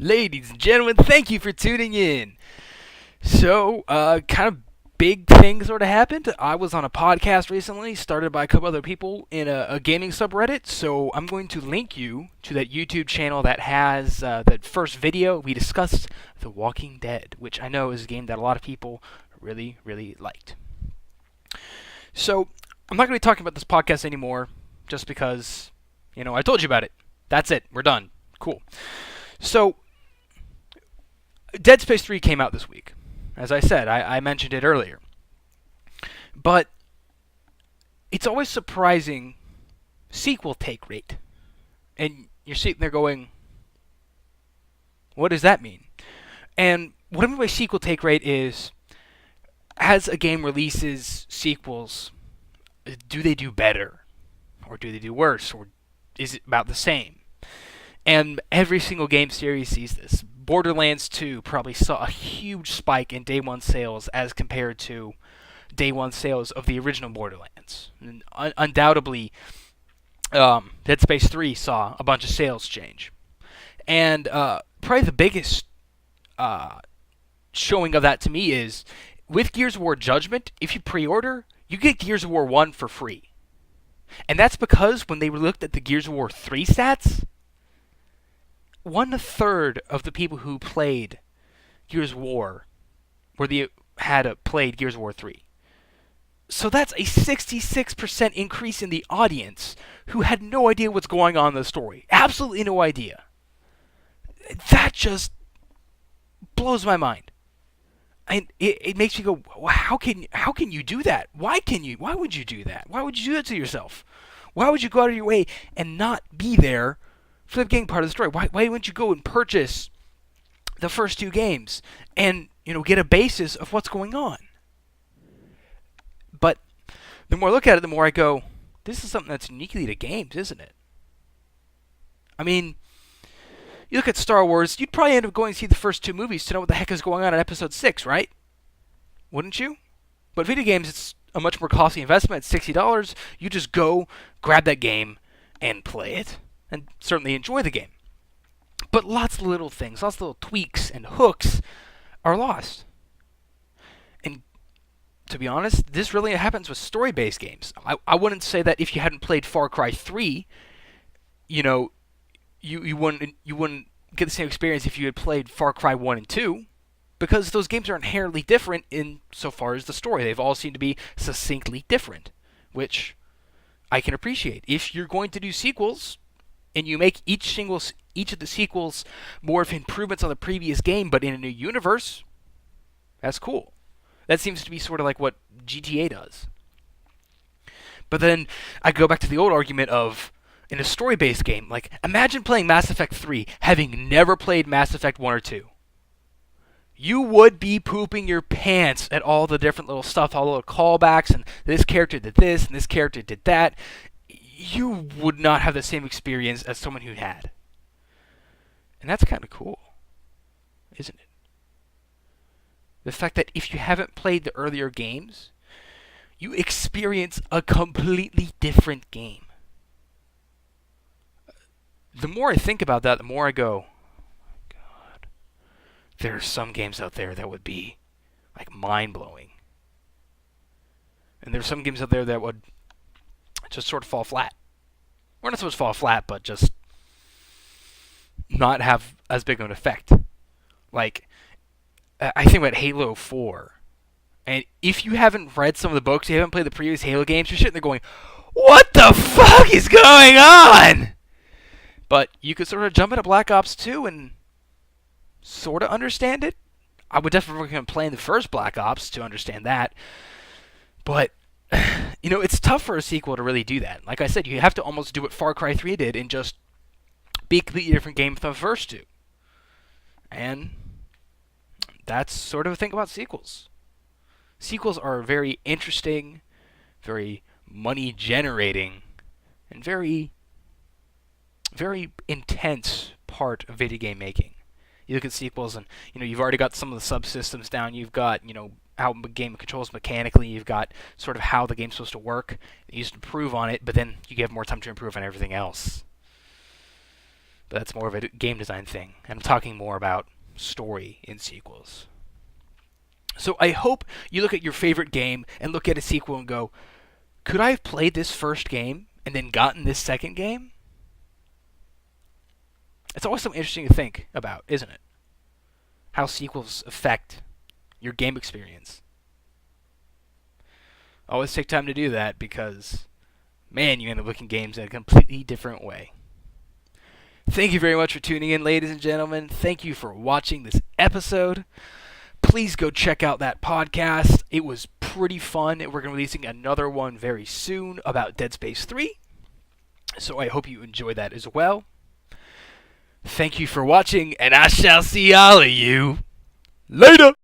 Ladies and gentlemen, thank you for tuning in. So, kind of big thing sort of happened. I was on a podcast recently, started by a couple other people in a gaming subreddit. So, I'm going to link you to that YouTube channel that has that first video. We discussed The Walking Dead, which I know is a game that a lot of people really, really liked. So, I'm not going to be talking about this podcast anymore, just because, I told you about it. That's it. We're done. Cool. So, Dead Space 3 came out this week. As I said, I mentioned it earlier. But it's always surprising sequel take rate. And you're sitting there going, what does that mean? And what I mean by sequel take rate is, as a game releases sequels, do they do better? Or do they do worse? Or is it about the same? And every single game series sees this. Borderlands 2 probably saw a huge spike in day one sales as compared to day one sales of the original Borderlands. And undoubtedly, Dead Space 3 saw a bunch of sales change. And probably the biggest showing of that to me is with Gears of War Judgment, if you pre-order, you get Gears of War 1 for free. And that's because when they looked at the Gears of War 3 stats, 1/3 of the people who played Gears of War had played Gears of War 3. So that's a 66% increase in the audience who had no idea what's going on in the story. Absolutely no idea. That just blows my mind. And it makes me go, well, how can you do that? Why would you do that? Why would you do that to yourself? Why would you go out of your way and not be there for the beginning part of the story? Why wouldn't you go and purchase the first two games and get a basis of what's going on? But the more I look at it, the more I go, this is something that's uniquely to games, isn't it? I mean, you look at Star Wars, you'd probably end up going to see the first two movies to know what the heck is going on in Episode 6, right? Wouldn't you? But video games, it's a much more costly investment. It's $60. You just go, grab that game, and play it. And certainly enjoy the game. But lots of little things, lots of little tweaks and hooks are lost. And to be honest, this really happens with story-based games. I wouldn't say that if you hadn't played Far Cry 3, you wouldn't get the same experience if you had played Far Cry 1 and 2, because those games are inherently different in so far as the story. They've all seemed to be succinctly different, which I can appreciate. If you're going to do sequels, and you make each of the sequels more of improvements on the previous game, but in a new universe, that's cool. That seems to be sort of like what GTA does. But then I go back to the old argument of, in a story-based game, like, imagine playing Mass Effect 3, having never played Mass Effect 1 or 2. You would be pooping your pants at all the different little stuff, all the little callbacks, and this character did this, and this character did that. You would not have the same experience as someone who had. And that's kind of cool, isn't it? The fact that if you haven't played the earlier games, you experience a completely different game. The more I think about that, the more I go, God, there are some games out there that would be like mind-blowing. And there's some games out there that would just sort of fall flat. Or not supposed to fall flat, but just not have as big of an effect. Like, I think about Halo 4. And if you haven't read some of the books, you haven't played the previous Halo games, you're sitting there going, what the fuck is going on? But you could sort of jump into Black Ops 2 and sort of understand it. I would definitely recommend playing the first Black Ops to understand that. But it's tough for a sequel to really do that. Like I said, you have to almost do what Far Cry 3 did and just be a completely different game from the first two. And that's sort of a thing about sequels. Sequels are very interesting, very money-generating, and very, very intense part of video game making. You look at sequels and, you've already got some of the subsystems down. You've got, how the game controls mechanically. You've got sort of how the game's supposed to work. You used to improve on it, but then you have more time to improve on everything else. But that's more of a game design thing. And I'm talking more about story in sequels. So I hope you look at your favorite game and look at a sequel and go, could I have played this first game and then gotten this second game? It's always something interesting to think about, isn't it? How sequels affect your game experience. Always take time to do that because, man, you end up looking at games in a completely different way. Thank you very much for tuning in, ladies and gentlemen. Thank you for watching this episode. Please go check out that podcast. It was pretty fun. We're going to be releasing another one very soon about Dead Space 3. So I hope you enjoy that as well. Thank you for watching, and I shall see all of you later.